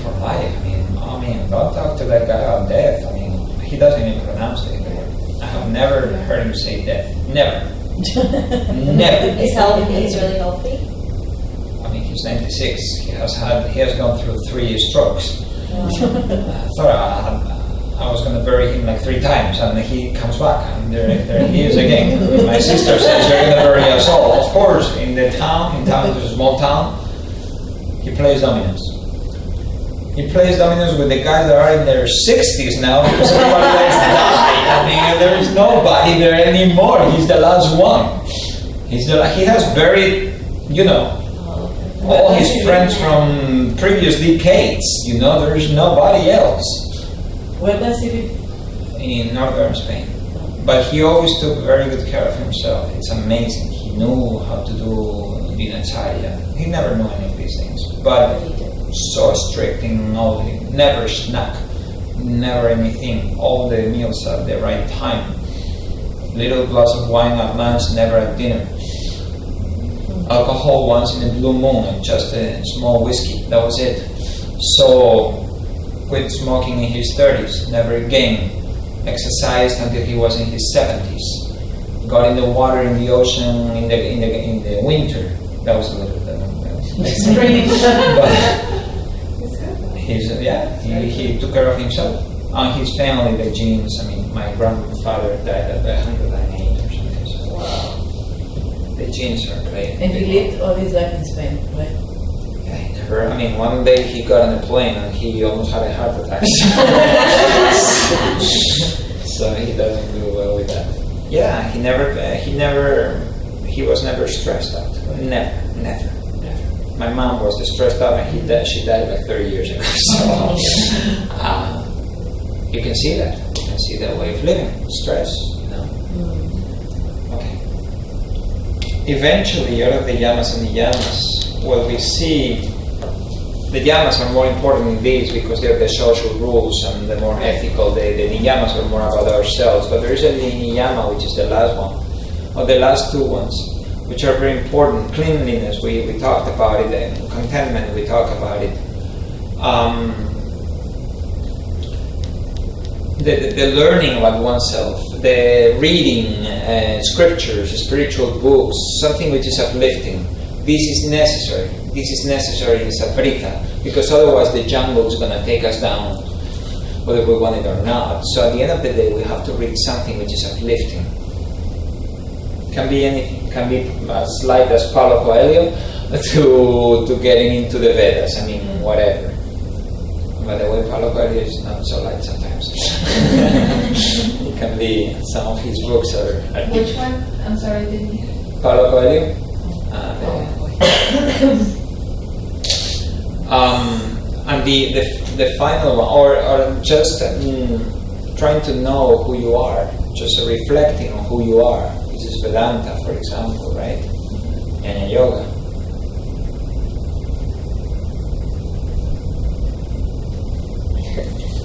for life. Don't talk to that guy about death. He doesn't even pronounce it. I have never heard him say death. Never. Never. He's healthy. He's really healthy. He's 96. He has gone through 3 strokes. I thought I was going to bury him like 3 times, and he comes back, and there he is again. My sister says, "You're going to bury us all." Of course, in town, it's a small town, he plays dominoes. He plays dominoes with the guys that are in their 60s now, because everybody else died. There is nobody there anymore. He's the last one. He has buried, all his friends from previous decades. There is nobody else. Where does he live? In northern Spain. But he always took very good care of himself. It's amazing. He knew how to do dinner. He never knew any of these things. But so strict in all, never snack, never anything. All the meals at the right time. Little glass of wine at lunch, never at dinner. Alcohol once in a blue moon, and just a small whiskey. That was it. So quit smoking in his 30s, never again. Exercised until he was in his 70s. Got in the water in the ocean in the winter. That was a little bit extreme. He took care of himself and his family, the genes. My grandfather died at 108 or something. So wow. The genes are playing. And he lived all his life in Spain, right? One day he got on a plane and he almost had a heart attack. So he doesn't do well with that. Yeah, he was never stressed out. Never. My mom was stressed out, and she died like 30 years ago. So you can see that. You can see that way of living. Stress, Okay. Eventually, out of the yamas and niyamas, what we see, the yamas are more important in these because they're the social rules and the more ethical. The niyamas are more about ourselves. But there is a niyama, which is the last one, or the last 2 ones, which are very important. Cleanliness, we talked about it, and contentment, we talked about it. The learning about oneself, the reading scriptures, spiritual books, something which is uplifting. This is necessary. This is necessary in Saprita, because otherwise the jungle is going to take us down, whether we want it or not. So at the end of the day, we have to read something which is uplifting. Can be anything. Can be as light as Paulo Coelho to getting into the Vedas. Whatever. By the way, Paulo Coelho is not so light sometimes. It can be, some of his books are Which one? I'm sorry, didn't hear. Paulo Coelho. And the final one, or just trying to know who you are, just reflecting on who you are. This is Vedanta, for example, right? And yoga.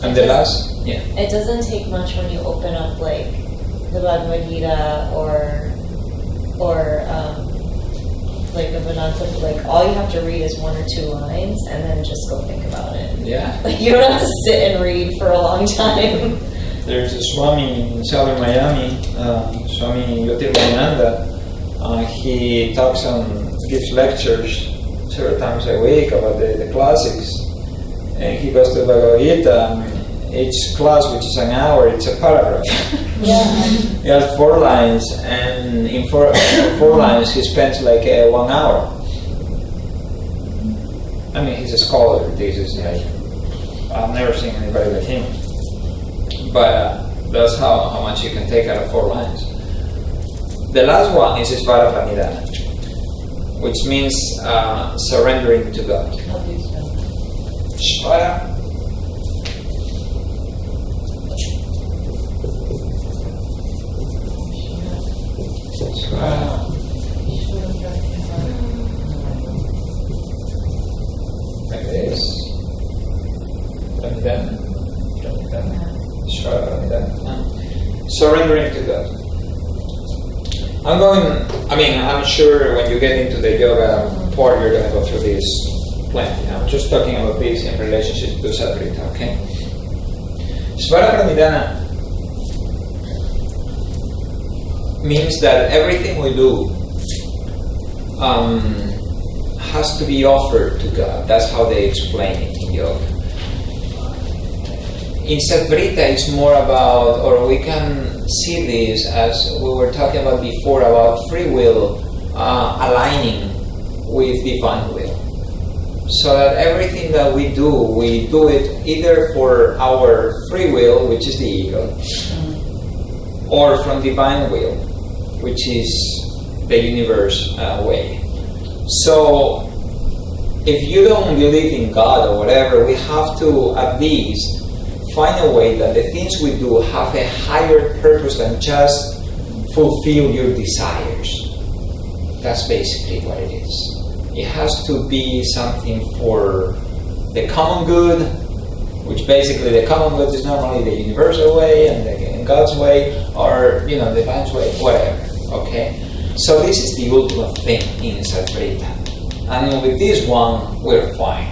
And the last, It doesn't take much when you open up like the Bhagavad Gita or like the Vedanta. Like all you have to read is 1 or 2 lines, and then just go think about it. Yeah. Like you don't have to sit and read for a long time. There's a Swami in southern Miami, Swami Yotirmayananda. He talks and gives lectures several times a week about the classics. And he goes to Bhagavad Gita. Each class, which is an hour, it's a paragraph. Yeah. He has 4 lines, and in 4 lines he spends like 1 hour. He's a scholar. This is like, I've never seen anybody like him. But that's how much you can take out of 4 lines. The last one is Svara Pranidhana, which means surrendering to God. Svara. Like this. Pranidhana. Surrendering to God. I'm sure when you get into the yoga part, you're going to go through this plenty. I'm just talking about this in relationship to Saturita, okay? Svara Pranidhana means that everything we do has to be offered to God. That's how they explain it in yoga. In Sattvarita, it's more about, or we can see this as we were talking about before, about free will aligning with divine will. So that everything that we do it either for our free will, which is the ego, or from divine will, which is the universe way. So, if you don't believe in God or whatever, we have to at least find a way that the things we do have a higher purpose than just fulfill your desires. That's basically what it is. It has to be something for the common good, which basically the common good is normally the universal way and God's way, or the divine's way, whatever. Okay? So this is the ultimate thing in Sattvarita. And with this one, we're fine.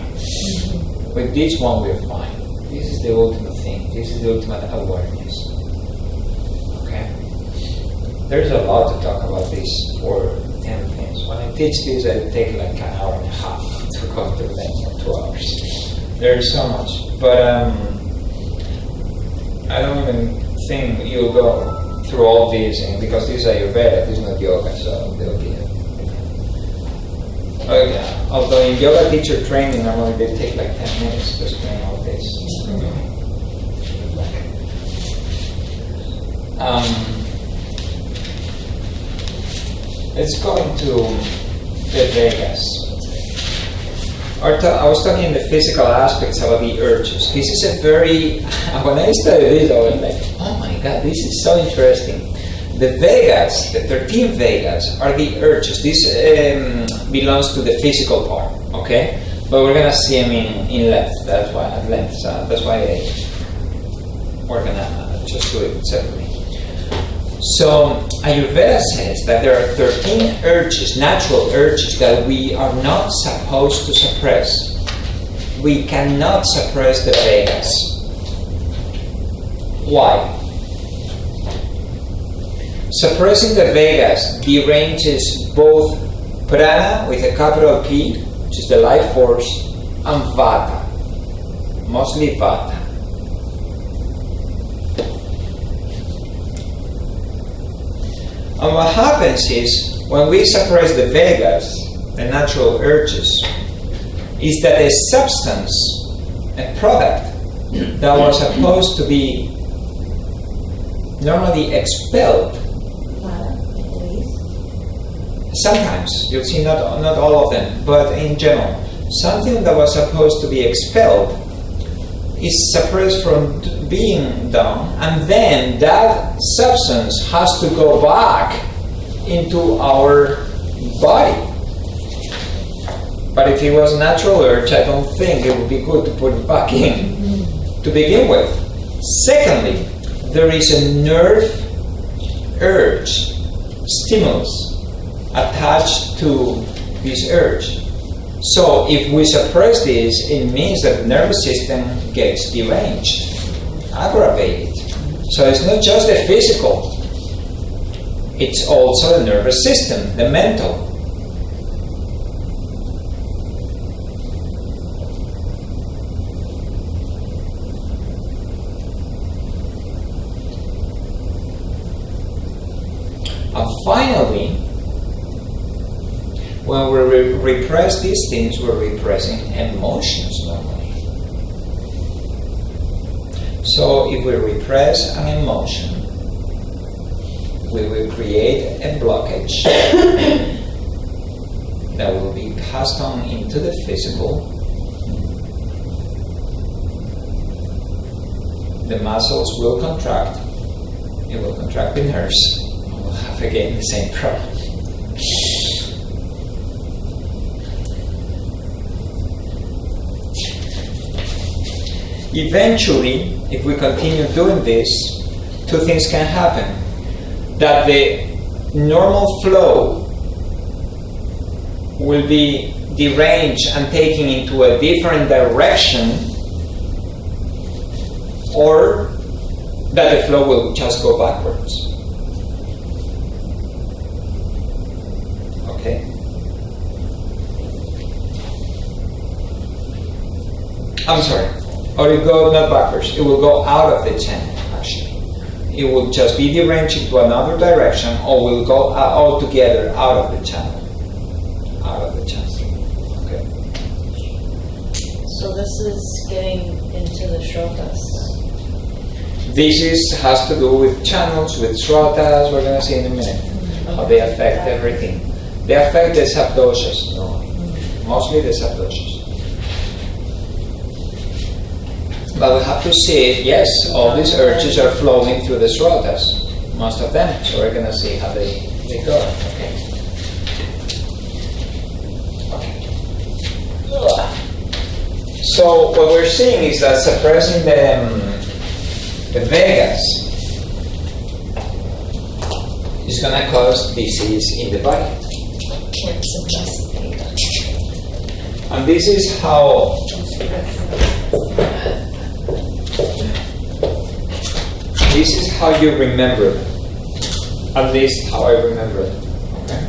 With this one, we're fine. This is the ultimate thing. This is the ultimate awareness. Okay? There's a lot to talk about this for 10 things. When I teach this, I take like an hour and a half to go through them, or 2 hours. There's so much. But I don't even think you'll go through all these, because this is Ayurveda, this is not yoga, so they'll be okay. Although in yoga teacher training, normally they take like 10 minutes to explain all this. Let's go into the Vegas. I was talking in the physical aspects about the urges. This is a very, when I studied this, I was like, oh my God, this is so interesting. The Vegas, the 13 Vegas, are the urges. This belongs to the physical part, okay? But we're going to see them in length. That's why we're going to just do it separately. So Ayurveda says that there are 13 urges, natural urges, that we are not supposed to suppress. We cannot suppress the Vegas. Why? Suppressing the Vegas deranges both prana, with a capital P, which is the life force, and vata, mostly vata. And what happens is, when we suppress the Vegas, the natural urges, is that a substance, a product, that was supposed to be normally expelled. Sometimes, you'll see not all of them, but in general, something that was supposed to be expelled is suppressed from being done, and then that substance has to go back into our body. But if it was a natural urge, I don't think it would be good to put it back in to begin with. Secondly, there is a nerve urge, stimulus, attached to this urge. So if we suppress this, it means that the nervous system gets deranged, aggravated. So it's not just the physical, it's also the nervous system, the mental. And finally, when we repress these things, we're repressing emotions normally. So if we repress an emotion, we will create a blockage that will be passed on into the physical. The muscles will contract. It will contract the nerves. And we'll have again the same problem. Eventually, if we continue doing this, two things can happen. That the normal flow will be deranged and taken into a different direction, or that the flow will just go backwards. Okay? I'm sorry. Or it will go not backwards. It will go out of the channel, actually. It will just be deranged into another direction, or will go altogether out of the channel. Out of the channel. Okay. So this is getting into the shrotas. This has to do with channels, with shrotas, we're going to see in a minute. How they affect everything. They affect the subdoshas, no? Mostly the subdoshas. But we have to see, yes, all these urges are flowing through the shrotas, most of them. So we're going to see how they go. Okay. So what we're seeing is that suppressing the Vegas is going to cause disease in the body. Can't suppress the Vega. And this is how you remember it. At least how I remember it. Okay?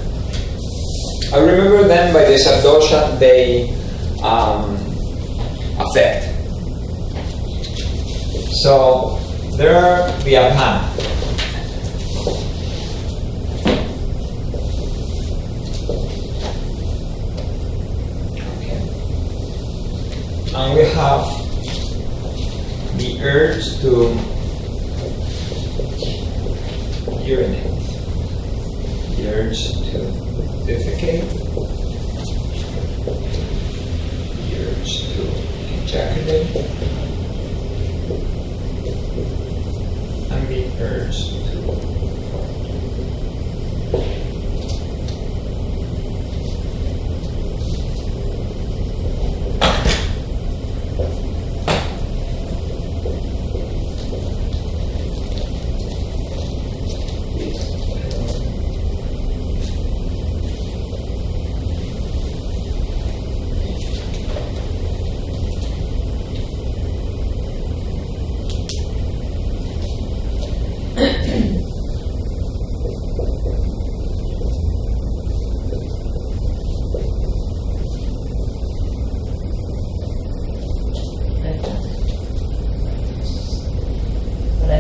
I remember them by the sabdosha they affect. So there are the abhan. Okay. And we have the urge to urinate, the urge to defecate, the urge to ejaculate, and the urge to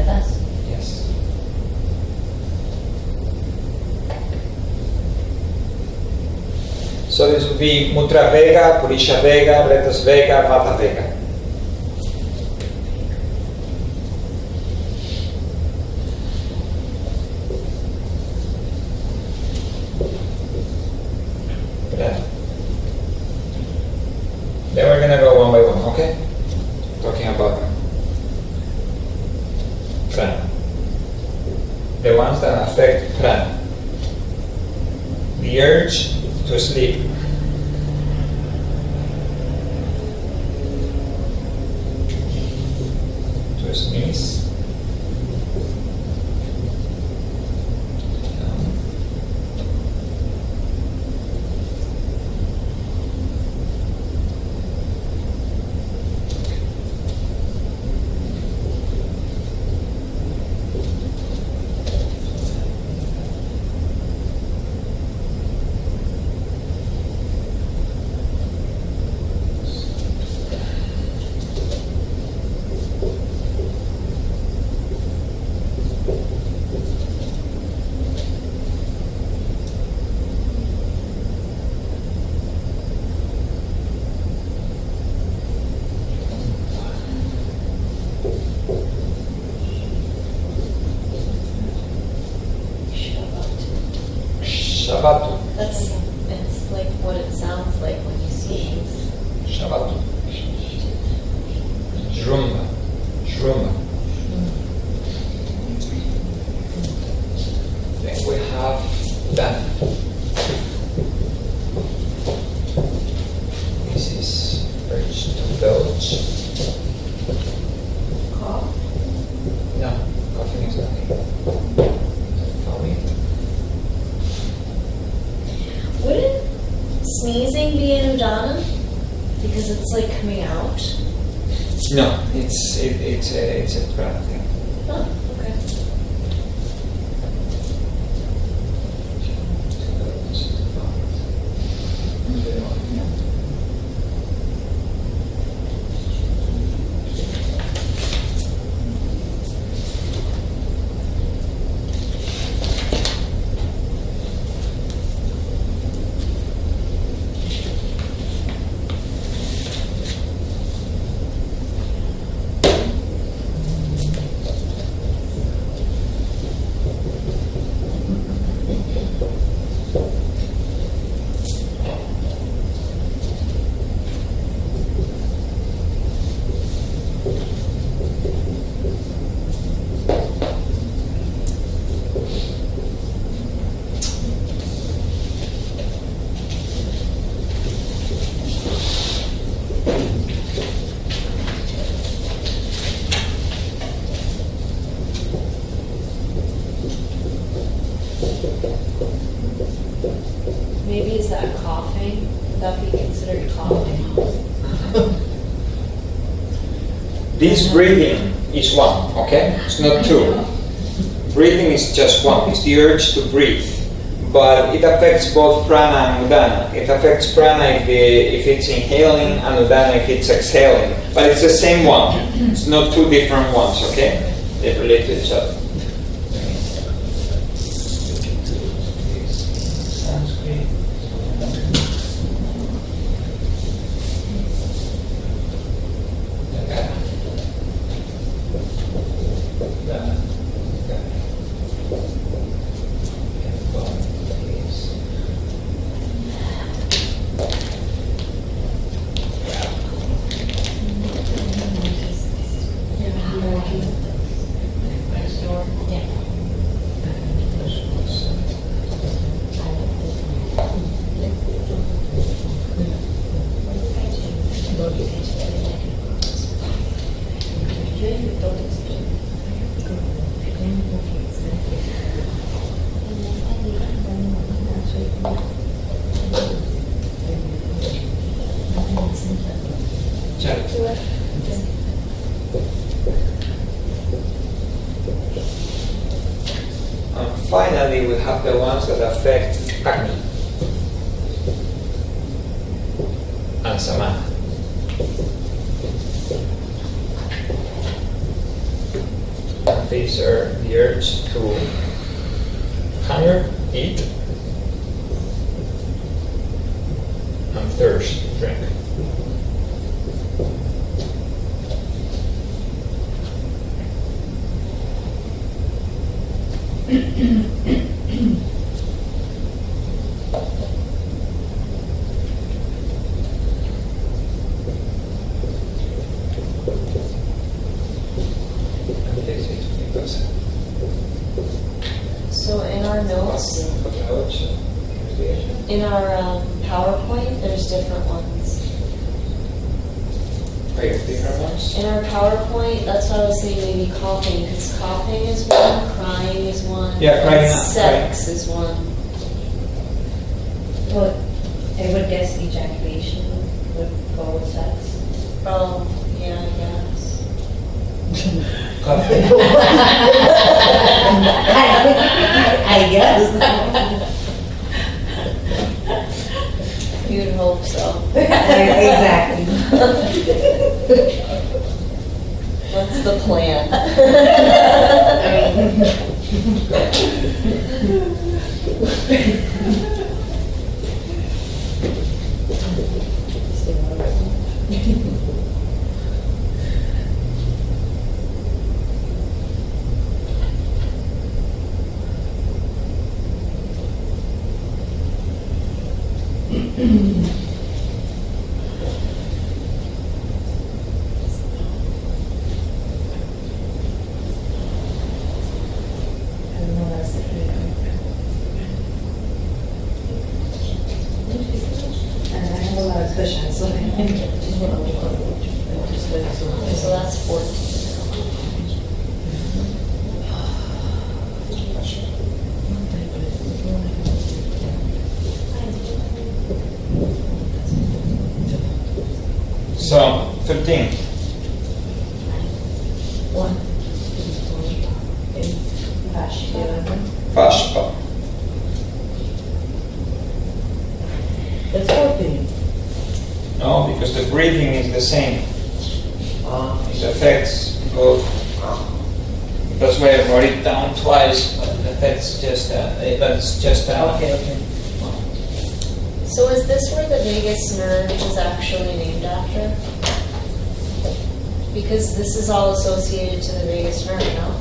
fart. Yes. So this would be Mutra Vega, Purisha Vega, Retas Vega, Vata Vega. Yeah. Then we're gonna go one by one, okay? Talking about them. Prana. The ones that affect prana. The urge to sleep. To sneeze. because it's like coming out. No, it's a prana thing. Oh, okay. Maybe is that coughing? Would that be considered coughing? This breathing is one, okay? It's not two. Breathing is just one. It's the urge to breathe. But it affects both prana and udana. It affects prana if it's inhaling and udana if it's exhaling. But it's the same one. It's not two different ones, okay? They relate to each other. And finally, we have the ones that affect Agni and Samana. And these are the urge to hunger, eat, and thirst, drink. So in our notes, in our PowerPoint, there's different ones. Are you different ones? In our PowerPoint, that's what I was saying, maybe coughing, because coughing is one, crying is one, Yeah, crying, and sex is one. Well, I would guess ejaculation would go with sex. Oh, yeah, I guess. I guess. You'd hope so. Exactly. What's the plan? Questions. So that's 14. the same. It affects both. That's why I wrote it down twice. But it affects just. That's just. Okay. So is this where the vagus nerve is actually named after? Because this is all associated to the vagus nerve, no?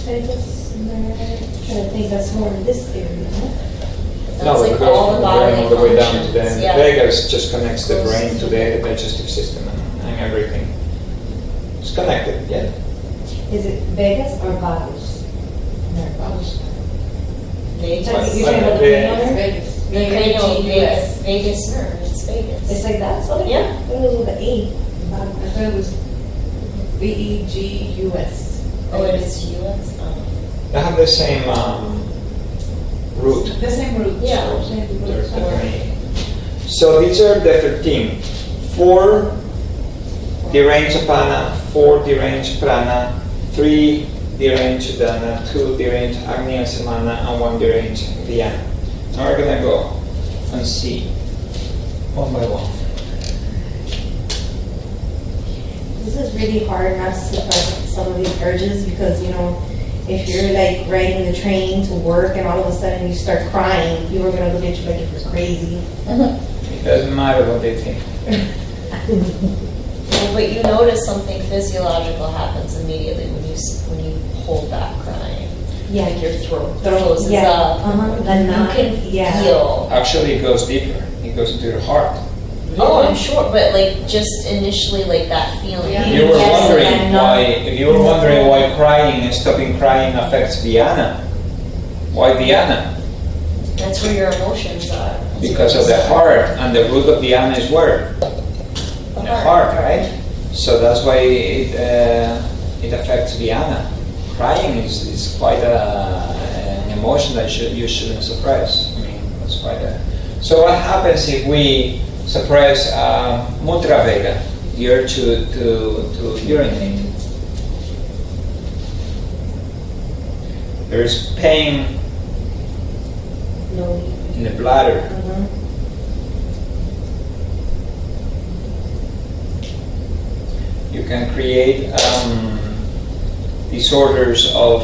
Vagus nerve, trying to think that's more in this area, huh? That's like it all goes the from the brain bodily all the way down to functions. the Yeah. vagus. Just connects the brain to the digestive system and everything. It's connected, yeah. Is it Vegas or Vagus? Nerve. Vagus. You're But talking about the the- cranial nerve? Vegas. The cranial vagus nerve, it's vagus. It's like that, so Yeah. it was with an E. I thought it was VEGUS. Oh, it is US? They have the same root. The same root. Yeah. They're definitely- So these are the 13. 4 deranged apana, 4 deranged prana, 3 deranged dana, 2 deranged agnya samana, and 1 deranged dhyana. Now we're gonna go and see one by one. This is really hard not to suppress some of these urges because, you know, if you're like riding the train to work and all of a sudden you start crying, people are going to look at you like if you're crazy. It doesn't matter what they think. Well, but you notice something physiological happens immediately when you hold back crying. Yeah. Like your throat closes Yeah. up. The You knot, can yeah. feel. Actually, it goes deeper. It goes into your heart. Oh, I'm sure, but like just initially, like that feeling. Yeah. If you were Yes, wondering and why, if you were wondering why crying and stopping crying affects Dhyana, why Dhyana? That's where your emotions are. That's Because where of the it's- heart, and the root of Dhyana is where? In the heart, right? So that's why it affects Dhyana. Crying is quite an emotion that you shouldn't suppress. I mean, that's quite a. So what happens if we suppress mutra vega, the urge to urinate? There's pain No. in the bladder. Mhm. You can create disorders of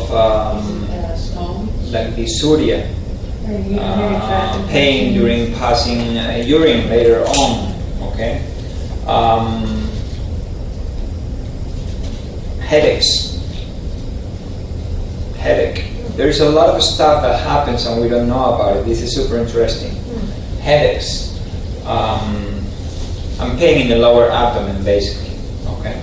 Stone. like dysuria, Or urinary tract pain infections. during passing urine later on. Okay, headaches, headache. There's a lot of stuff that happens and we don't know about it. This is super interesting. Headaches, and pain in the lower abdomen, basically. Okay.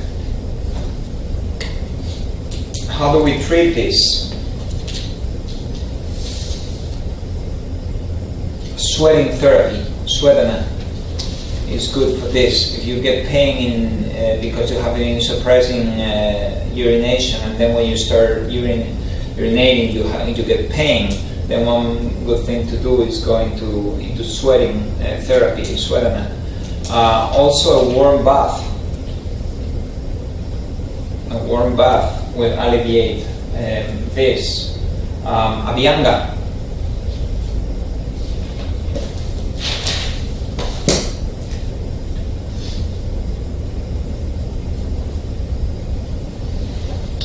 How do we treat this? Sweating therapy, sweatana, is good for this. If you get pain in because you have been suppressing urination, and then when you start urinating, you get pain. Then one good thing to do is go into sweating therapy, sweatana. Also, a warm bath. A warm bath will alleviate this. Abhyanga.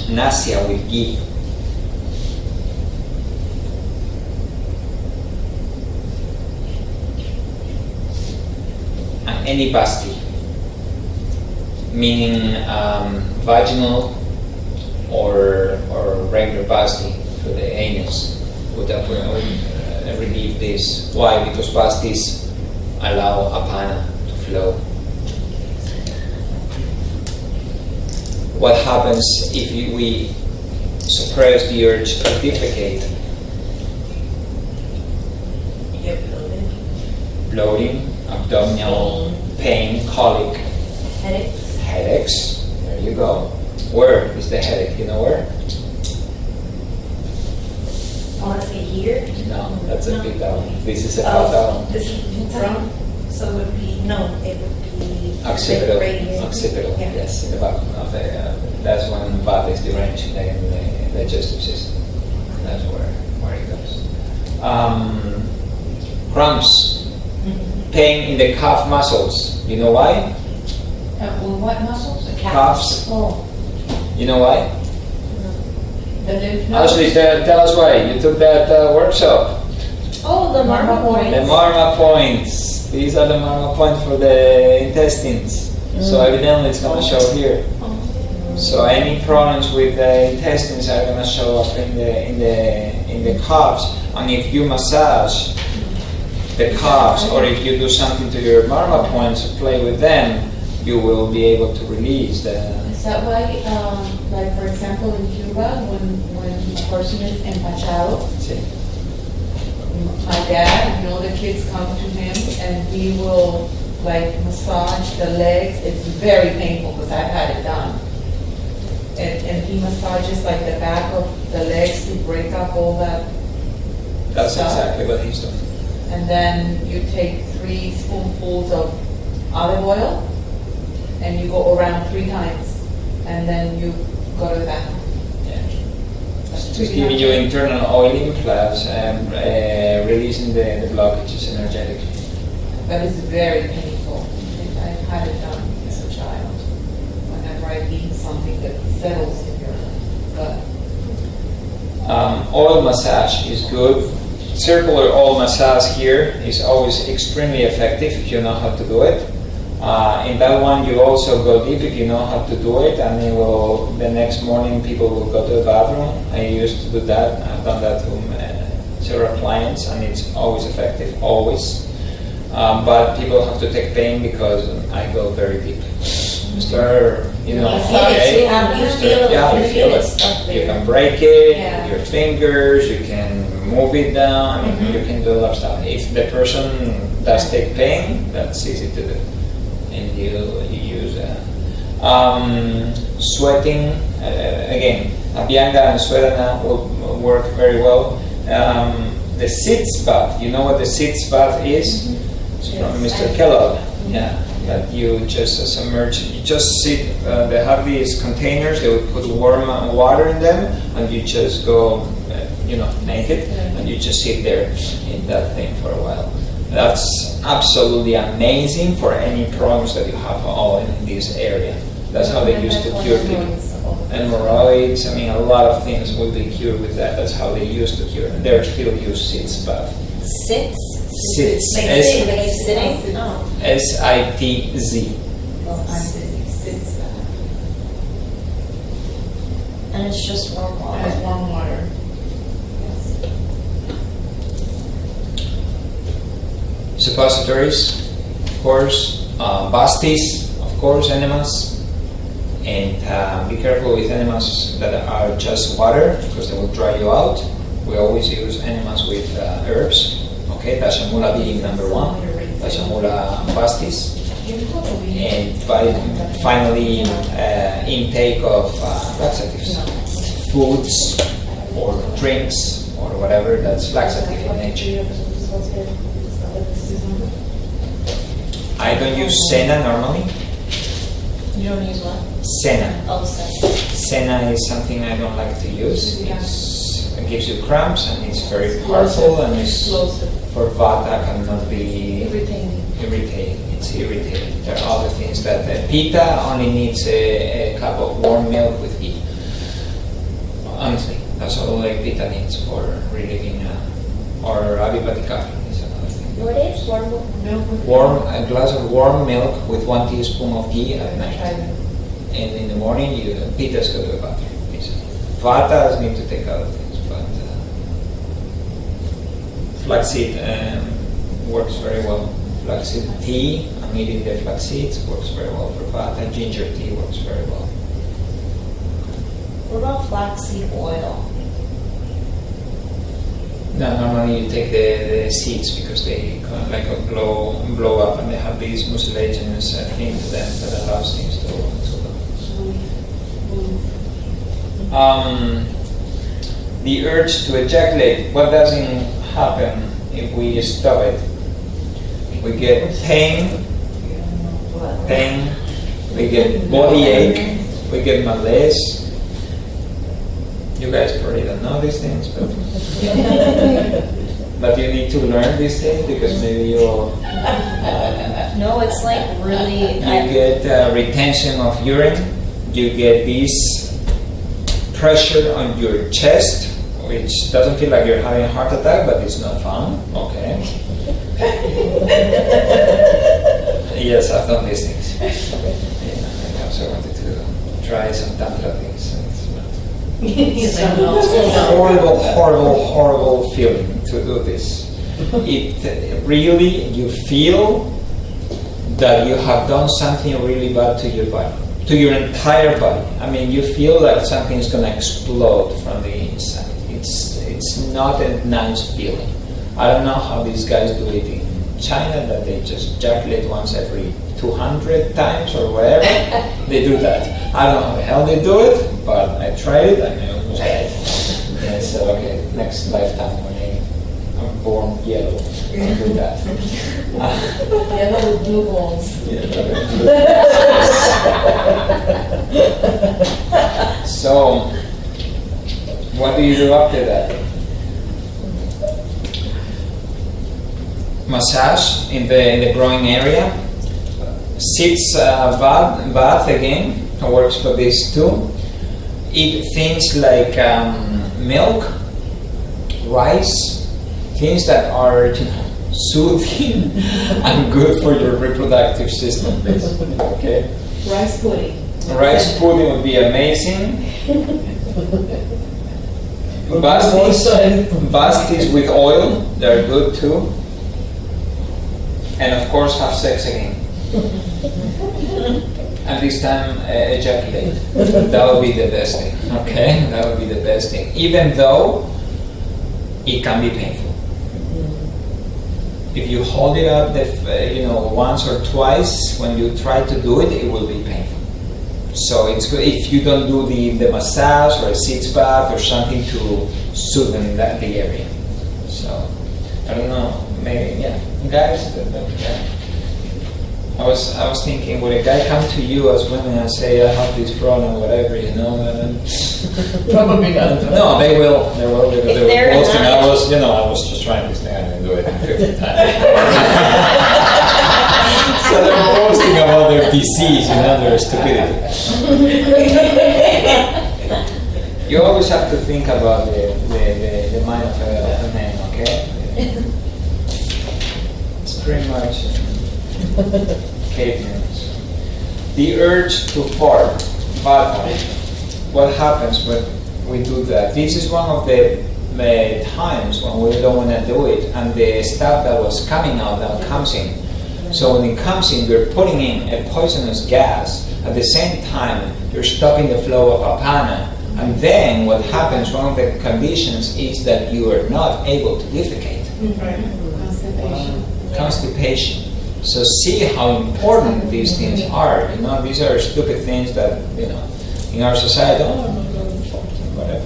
Nasya with ghee. And any basti, meaning vaginal or regular basti through the anus, would relieve this. Why? Because bastis allow apana to flow. What happens if we suppress the urge to defecate? Yep. Bloating, abdominal pain, colic, Headaches. headaches. There you go. Where is the headache? You know where? I want to say here. No, that's a bit down. This is a Oh, down. this is from. So it would be it would be Occipital. right here. Occipital. Yeah. Yes, in the back of the. That's when vata is deranged in the digestive system. That's where it goes. Cramps. Mhm. pain in the calf muscles. You know why? What muscles? The Calves. Oh, You know why? the lymph nodes. Ashley, tell us why. You took that workshop. Oh, the marma points. The marma points. These are the marma points for the intestines. So evidently it's going to show here. So any problems with the intestines are going to show up in the calves. And if you massage the calves, or if you do something to your marma points, play with them, you will be able to release the. Is that why, like for example, in Cuba, when a person is empachado, my dad, the kids come to him and he will like massage the legs. It's very painful because I've had it done. And he massages like the back of the legs to break up all that. That's stuff. exactly what he's doing. And then you take 3 spoonfuls of olive oil and you go around 3 times. And then you go to the bathroom. Yeah. That's Just pretty giving much you it. internal oiling plus releasing the blockages energetically. But it's very painful. I've had it done as a child. Whenever I eat something that settles in your gut. Oil massage is good. Circular oil massage here is always extremely effective if you know how to do it. In that one, you also go deep if you know how to do it, and it will. The next morning, people will go to the bathroom. I used to do that. I've done that to several clients, and it's always effective, always. But people have to take pain because I go very deep. Start, You feel it too. You feel it. Yeah, you feel it. Stuff You there. can break it Yeah. with your fingers, you can move it down, Mhm. you can do a lot of stuff. If the person does take pain, that's easy to do. And you use sweating, again, Abhyanga and Svedana will work very well. The sitz bath, you know what the sitz bath is? It's from Mr. Kellogg. Yeah. That you just submerge, you just sit, they have these containers, they would put warm water in them, and you just go, naked, and you just sit there in that thing for a while. That's absolutely amazing for any problems that you have all in this area. That's how they used to cure people. Hemorrhoids, a lot of things will be cured with that. That's how they used to cure. And they still use sitz bath. Sits? Sitz. Like sitting, like sitting? No. SITZ. Sits And it's just warm and water. it's warm water. Suppositories, of course, bastis, of course, enemas, and be careful with enemas that are just water because they will dry you out. We always use enemas with herbs. Okay, Dashamula being number 1, Dashamula bastis, and finally intake of laxatives, foods or drinks or whatever that's laxative in nature. I don't use senna normally. You don't use what? Senna. Oh, sorry. Senna is something I don't like to use. It gives you cramps and it's very powerful and it's for vata cannot be irritating. It's irritating. There are other things that Pitta only needs a cup of warm milk with heat. Honestly, that's all like Pitta needs for relieving or Abhipatika is another thing. What is warm milk? A glass of warm milk with 1 teaspoon of ghee at night. And in the morning, Pitta's go to the bathroom. Vatas need to take other things, but flaxseed works very well. Flaxseed tea, I'm eating the flax seeds, works very well for Vata. Ginger tea works very well. What about flaxseed oil? No, normally you take the seeds because they kind of like blow up and they have these mucilaginous thing to them that allows things to move. The urge to ejaculate, what doesn't happen if we stop it? We get pain, we get body ache, we get malaise. You guys probably don't know these things, but But you need to learn these things because maybe you'll No, it's like really. you get retention of urine. You get this pressure on your chest, which doesn't feel like you're having a heart attack, but it's not fun. Okay. Yes, I've done these things. Yeah, I also wanted to try some tantra things. It's a horrible, horrible, horrible feeling to do this. It really, you feel that you have done something really bad to your body, to your entire body. I mean, you feel like something is going to explode from the inside. It's not a nice feeling. I don't know how these guys do it in China, that they just ejaculate once every 200 times or whatever. They do that. I don't know how the hell they do it, but I tried it and it was great. Yeah, so okay, next lifetime when I'm born yellow, I'll do that. Yellow with blue balls. So, what do you do after that? Massage in the growing area. Sits bath again works for this too. Eat things like milk, rice, things that are soothing and good for your reproductive system, basically. Okay. Rice pudding. Rice pudding would be amazing. Bastis with oil, they're good too. And of course, have sex again. And this time, ejaculate. That would be the best thing. Okay, that would be the best thing. Even though it can be painful. If you hold it up, once or twice, when you try to do it, it will be painful. So it's good if you don't do the massage or a sitz bath or something to soothe the area. So I don't know, maybe guys. I was thinking, would a guy come to you as women and say, I have this problem, whatever, Probably not. No, they will because If they they're were posting. not- I was just trying this thing. I didn't do it 50 times. So they're posting about their disease, their stupidity. You always have to think about the mind of a man, okay? It's pretty much cavemen. The urge to fart, bad one. What happens when we do that? This is one of the times when we don't want to do it, and the stuff that was coming out now comes in. So when it comes in, you're putting in a poisonous gas. At the same time, you're stopping the flow of apana. And then what happens, one of the conditions is that you are not able to defecate. Constipation. Constipation. So see how important these things are. These are stupid things that, in our society, whatever.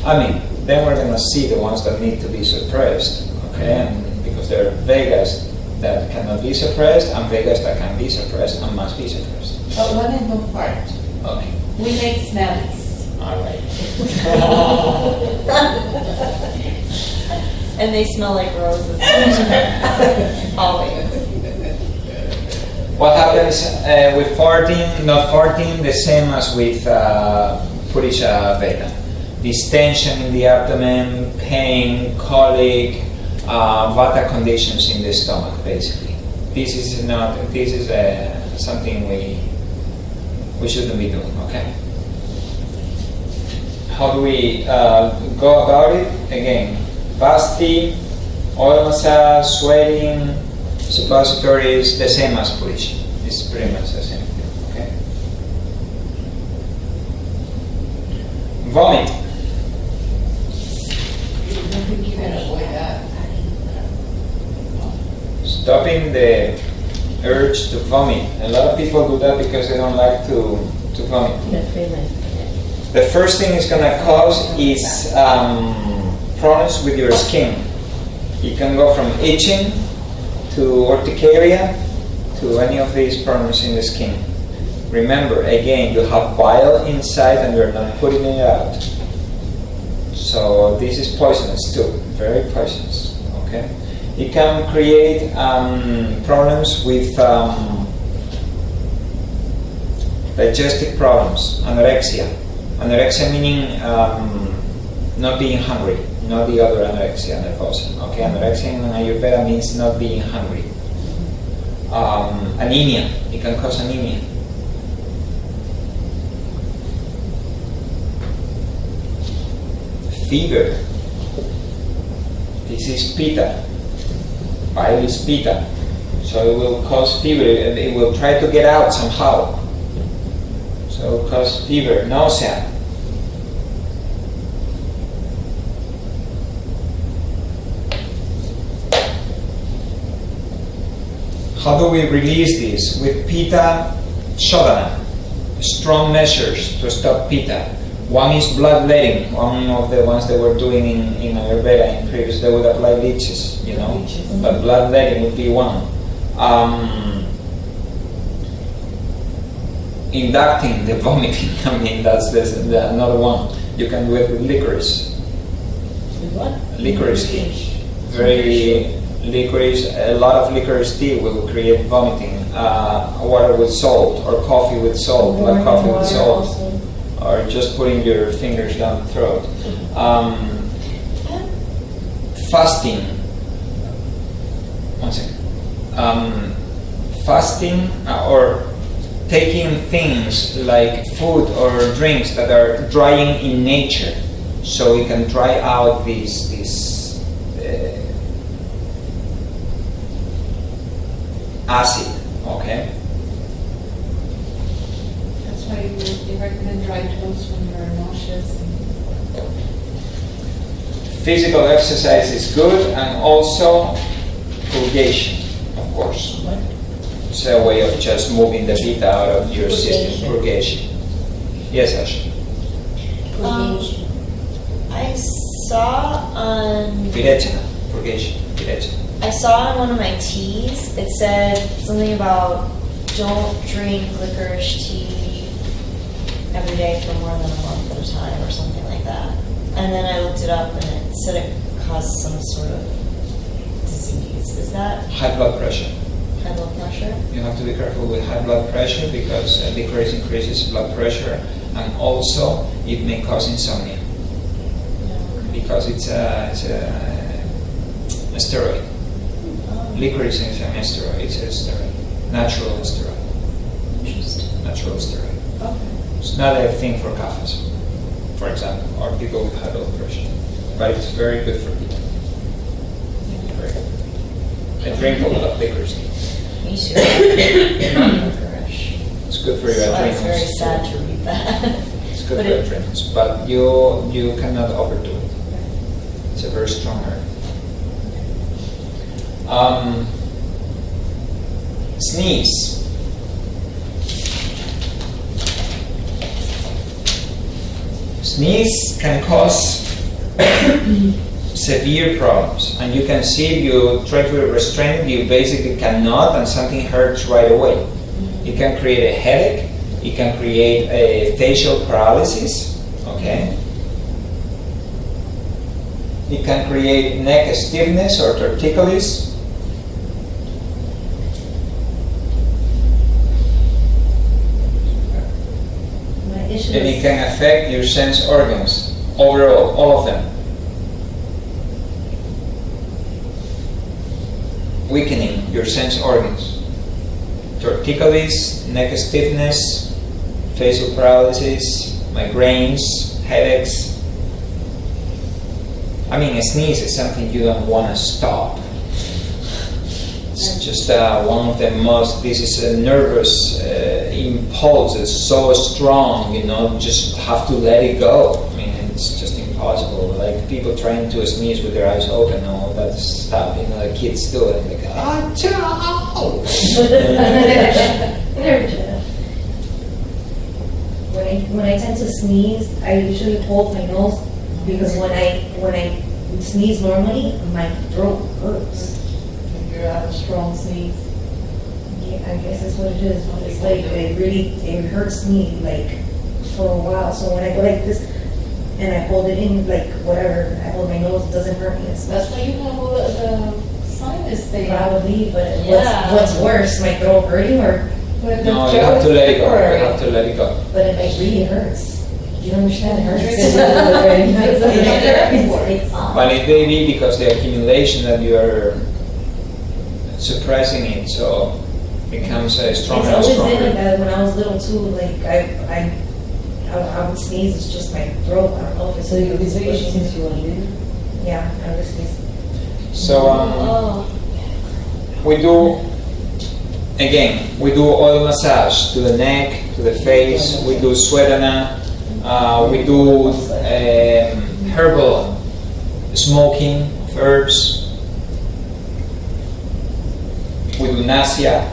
I mean, then we're going to see the ones that need to be suppressed, okay? And because there are Vegas that cannot be suppressed and Vegas that can be suppressed and must be suppressed. But one in the part. Okay. We make smellies. All right. And they smell like roses. Always. What happens with farting, not farting, the same as with Purisha Veda. Distension in the abdomen, pain, colic, vata conditions in the stomach, basically. This is something we shouldn't be doing, okay? How do we go about it? Again, basti, oil massage, sweating, suppositories, the same as Purisha. It's pretty much the same thing, okay? Vomit. I think you can avoid that. Stopping the urge to vomit. A lot of people do that because they don't like to vomit. The first thing it's going to cause is problems with your skin. You can go from itching to urticaria to any of these problems in the skin. Remember, again, you have bile inside and you're not putting it out. So this is poisonous too, very poisonous. Okay, it can create problems with digestive problems, anorexia. Anorexia meaning not being hungry, not the other anorexia nervosa. Okay, anorexia in Ayurveda means not being hungry. Anemia, it can cause anemia. Fever, this is pitta, bile is pitta, so it will cause fever, it will try to get out somehow, so it will cause fever, nausea. How do we release this? With pitta shodhana, strong measures to stop pitta. One is bloodletting. One of the ones they were doing in Ayurveda in previous, they would apply leeches, you know. But bloodletting would be one. Inducting the vomiting. I mean, that's another one. You can do it with licorice. With what? Licorice tea. Very licorice. A lot of licorice tea will create vomiting. Water with salt or coffee with salt, black coffee with salt. Also. Or just putting your fingers down the throat. Fasting. One second. Fasting or taking things like food or drinks that are drying in nature, so we can dry out this acid. Okay. That's why they recommend dry toast when you're nauseous. Physical exercise is good, and also purgation, of course. It's a way of just moving the pitta out of your system. Purgation. Yes, Asha. I saw on Virechana. Purgation. Virechana. I saw on one of my teas, it said something about don't drink licorice tea every day for more than a month at a time or something like that. And then I looked it up and it said it caused some sort of disease. Is that High blood pressure. high blood pressure? You have to be careful with high blood pressure because licorice increases blood pressure, and also it may cause insomnia because it's a steroid. Licorice is an steroid. It's a steroid, natural steroid. Interesting. Natural steroid. Okay. It's not a thing for couples, for example, or people with high blood pressure, but it's very good for people. Very good. I drink a lot of licorice. Me too. Licorice. It's good for your So I was adrenals. very sad to read that. It's good But for your it- adrenals, but you cannot overdo it. It's a very strong herb. Sneeze. Sneeze can cause severe problems, and you can see if you try to restrain it, you basically cannot, and something hurts right away. It can create a headache, it can create a facial paralysis, okay? It can create neck stiffness or torticollis. My issue And it is, can affect your sense organs, overall, all of them. Weakening your sense organs. Torticollis, neck stiffness, facial paralysis, migraines, headaches. I mean, a sneeze is something you don't want to stop. It's just one of the most, this is a nervous impulse. It's so strong, you know, just have to let it go. I mean, it's just impossible. Like people trying to sneeze with their eyes open, all that stuff, you know, the kids do it. Like, ah, ciao! when I tend to sneeze, I usually hold my nose because when I sneeze normally, my throat hurts. If you have a strong sneeze. Yeah, I guess that's what it is. It's like it hurts me like for a while. So when I go like this, and I hold it in, like, whatever, I hold my nose, it doesn't hurt me as much. That's why you have all the sinus thing. Probably, but Yeah. what's worse, my throat hurting, or, But the No, you have to gel let is it go. You temporary. have to let it go. but it like really hurts. You don't understand, it hurts. It's But it may be because the accumulation that you are suppressing it, so it becomes stronger and It's always been like stronger. that when I was little too, like, I would sneeze, it's just my throat, I don't know if it's. So you since you were little? Yeah, I would sneeze. So Oh. we do, again, we do oil massage to the neck, to the face, we do sweatana, we do herbal smoking of herbs, we do nausea.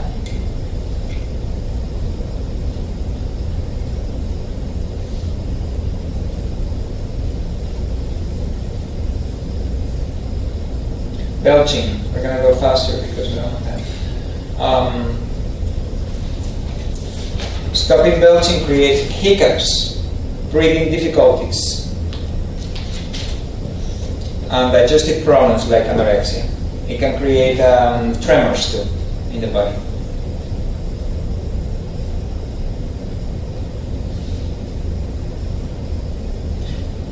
Belching, we're going to go faster because we don't have time. Stopping belching creates hiccups, breathing difficulties, and digestive problems like anorexia. It can create tremors too in the body.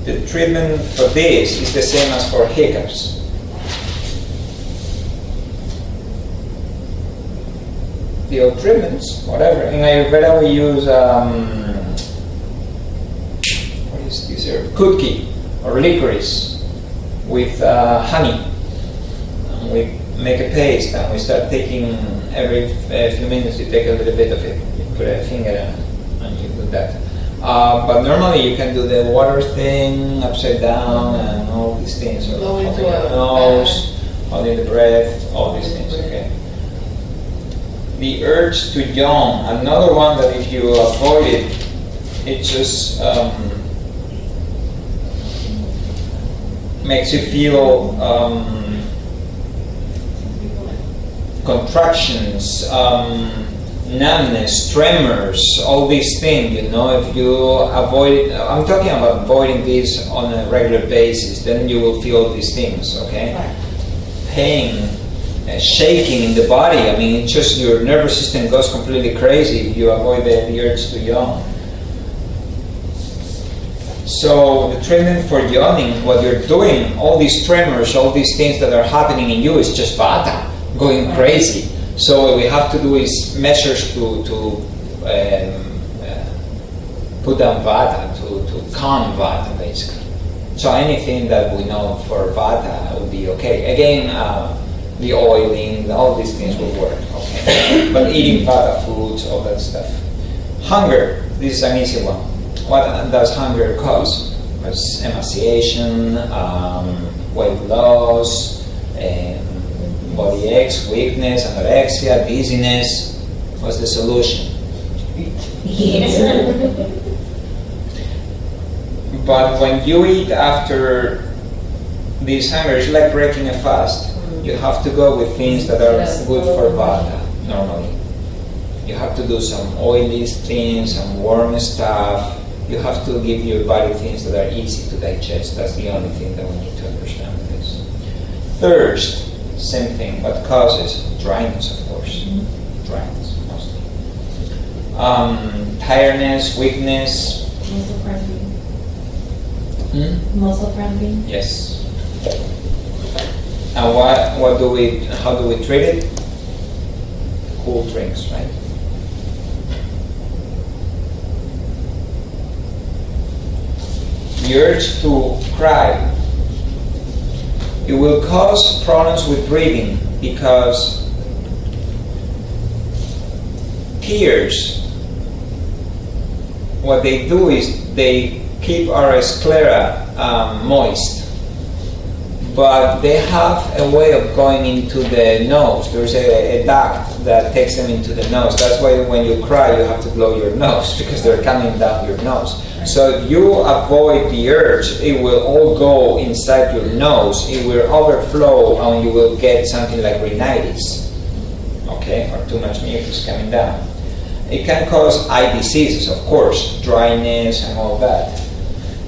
The treatment for this is the same as for hiccups. The old treatments, whatever. In Ayurveda we use what is this herb? Kutki or licorice with honey. And we make a paste and we start taking every few minutes. You take a little bit of it. You put a finger and you do that. But normally you can do the water thing upside down and all these things. Or Go into holding your a nose, holding the breath, all these things. Okay. The urge to yawn, another one that if you avoid it, it just makes you feel contractions, numbness, tremors, all these things, you know. If you avoid it, I'm talking about avoiding this on a regular basis, then you will feel these things, okay? Pain, shaking in the body. I mean, it's just your nervous system goes completely crazy if you avoid the urge to yawn. So the treatment for yawning, what you're doing, all these tremors, all these things that are happening in you is just vata going crazy. So what we have to do is measures to put down vata, to calm vata basically. So anything that we know for vata will be okay. Again, the oiling, all these things will work, okay? But eating vata foods, all that stuff. Hunger, this is an easy one. What does hunger cause? It's emaciation, weight loss, body aches, weakness, anorexia, dizziness. What's the solution? But when you eat after this hunger, it's like breaking a fast. You have to go with things that are good for vata, normally. You have to do some oily things, some warm stuff. You have to give your body things that are easy to digest. That's the only thing that we need to understand with this. Thirst, same thing. What causes? Dryness, of course. Dryness, mostly. Tiredness, weakness. Muscle cramping. Muscle cramping. Yes. And how do we treat it? Cool drinks, right? The urge to cry. It will cause problems with breathing because tears, what they do is they keep our sclera moist. But they have a way of going into the nose. There's a duct that takes them into the nose. That's why when you cry, you have to blow your nose because they're coming down your nose. So if you avoid the urge, it will all go inside your nose. It will overflow and you will get something like rhinitis, okay, or too much mucus coming down. It can cause eye diseases, of course, dryness and all that.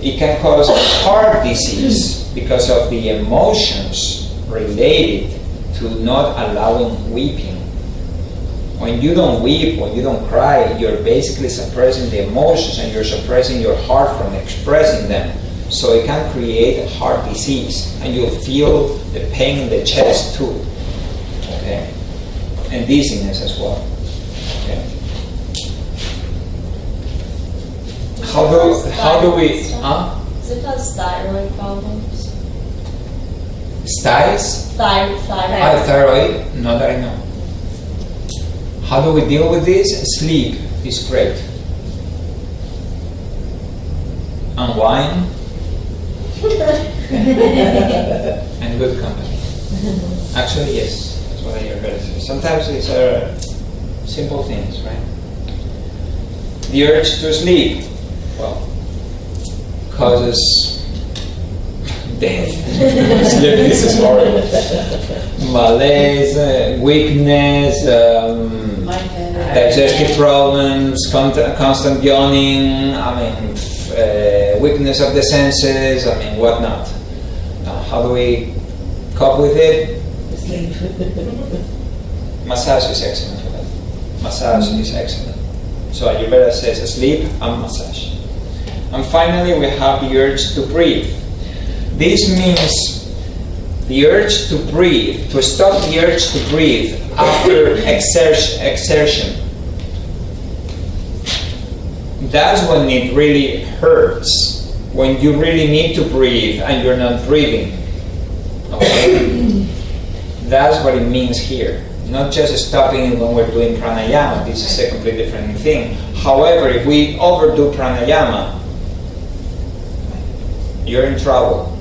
It can cause heart disease because of the emotions related to not allowing weeping. When you don't weep, when you don't cry, you're basically suppressing the emotions and you're suppressing your heart from expressing them. So it can create heart disease, and you'll feel the pain in the chest too. Okay? And dizziness as well. Okay? How do we Does it cause thyroid problems? styles? Thyroid. Thyroid? Not that I know. How do we deal with this? Sleep is great. Unwind. And good company. Actually, yes. That's what I hear better say. Sometimes it's simple things, right? The urge to sleep, well, causes death. This is horrible. Malaise, weakness, digestive problems, constant yawning, weakness of the senses, whatnot. How do we cope with it? Sleep. Massage is excellent for that. Massage is excellent. So Ayurveda says sleep and massage. And finally, we have the urge to breathe. This means the urge to breathe, to stop the urge to breathe after exertion. That's when it really hurts, when you really need to breathe and you're not breathing. Okay? That's what it means here. Not just stopping when we're doing pranayama. This is a completely different thing. However, if we overdo pranayama, you're in trouble.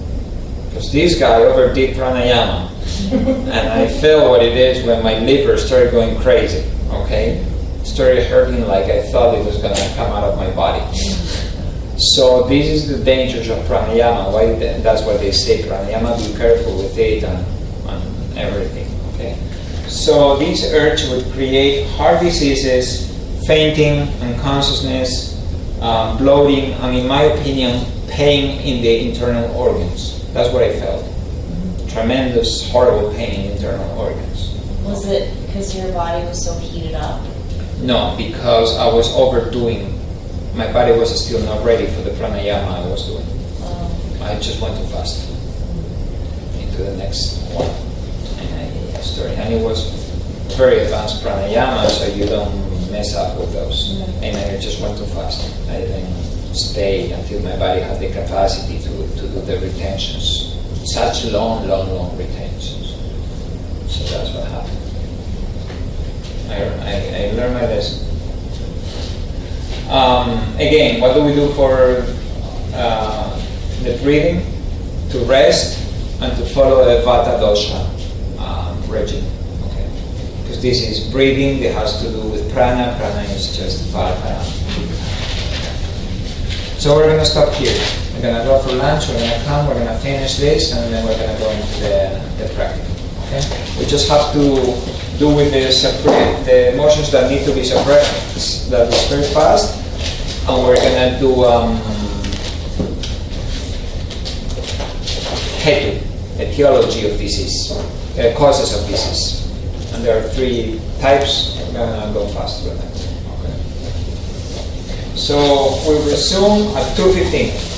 Because this guy overdid pranayama. And I felt what it is when my liver started going crazy. Okay? Started hurting like I thought it was going to come out of my body. So this is the dangers of pranayama. Why? That's why they say pranayama, be careful with it and everything. Okay? So this urge would create heart diseases, fainting, unconsciousness, bloating, and in my opinion, pain in the internal organs. That's what I felt. Tremendous, horrible pain in internal organs. Was it because your body was so heated up? No, because I was overdoing. My body was still not ready for the pranayama I was doing. I just went too fast into the next one. And it was very advanced pranayama, so you don't mess up with those. And I just went too fast. I didn't stay until my body had the capacity to do the retentions. Such long retentions. So that's what happened. I learned my lesson. Again, what do we do for the breathing? To rest and to follow the Vata dosha regime. Okay. Because this is breathing, it has to do with prana. Prana is just Vata. So we're going to stop here. We're going to go for lunch, we're going to come, we're going to finish this, and then we're going to go into the practical. Okay? We just have to do with the emotions that need to be suppressed, that is very fast, and we're going to do hetu, etiology of disease, causes of disease. And there are 3 types. We're going to go fast with that. Okay. So we resume at 2:15.